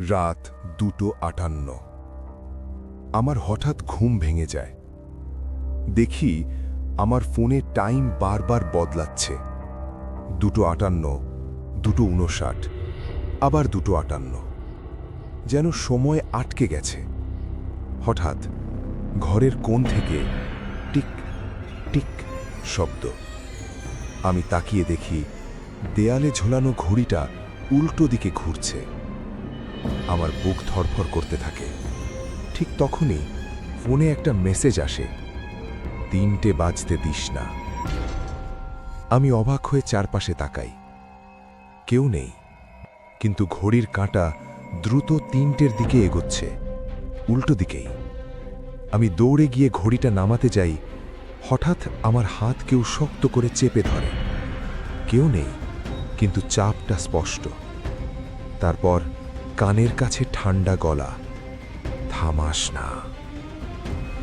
রাত 2:58। আমার হঠাৎ ঘুম ভেঙে যায়। দেখি আমার ফোনে টাইম বারবার বদলাচ্ছে। 2:58, 2:59, আবার 2:58। যেন সময় আটকে গেছে। হঠাৎ ঘরের কোণ থেকে টিক টিক শব্দ। আমি তাকিয়ে দেখি দেয়ালে ঝোলানো ঘড়িটা উল্টো দিকে ঘুরছে। আমার বুক ধড়ফড় করতে থাকে। ঠিক তখনই ফোনে একটা মেসেজ আসে, 3টে বাজতে দিস না। আমি অবাক হয়ে চারপাশে তাকাই। কেউ নেই, কিন্তু ঘড়ির কাঁটা দ্রুত 3টের দিকে এগোচ্ছে, উল্টো দিকেই। আমি দৌড়ে গিয়ে ঘড়িটা নামাতে যাই। হঠাৎ আমার হাত কেউ শক্ত করে চেপে ধরে। কেউ নেই, কিন্তু চাপটা স্পষ্ট। তারপর কানের কাছে ঠান্ডা গলা, থামাস না।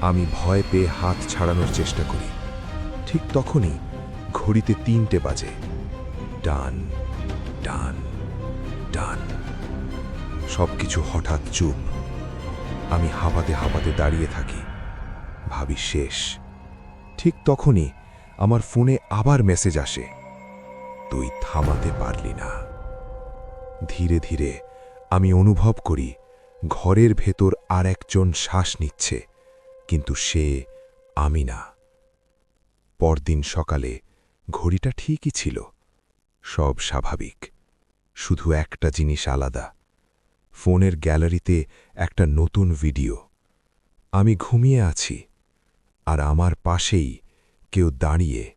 আমি ভয় পেয়ে হাত ছাড়ানোর চেষ্টা করি। ঠিক তখনই ঘড়িতে 3টে বাজে। ডান ডান ডান। সবকিছু হঠাৎ চুপ। আমি হাঁপাতে হাঁপাতে দাঁড়িয়ে থাকি, ভাবি শেষ। ঠিক তখনই আমার ফোনে আবার মেসেজ আসে, তুই থামাতে পারলি না। ধীরে ধীরে আমি অনুভব করি ঘরের ভেতর আর একজন শ্বাস নিচ্ছে, কিন্তু সে আমি না। পরদিন সকালে ঘড়িটা ঠিকই ছিল, সব স্বাভাবিক। শুধু একটা জিনিস আলাদা, ফোনের গ্যালারিতে একটা নতুন ভিডিও। আমি ঘুমিয়ে আছি, আর আমার পাশেই কেউ দাঁড়িয়ে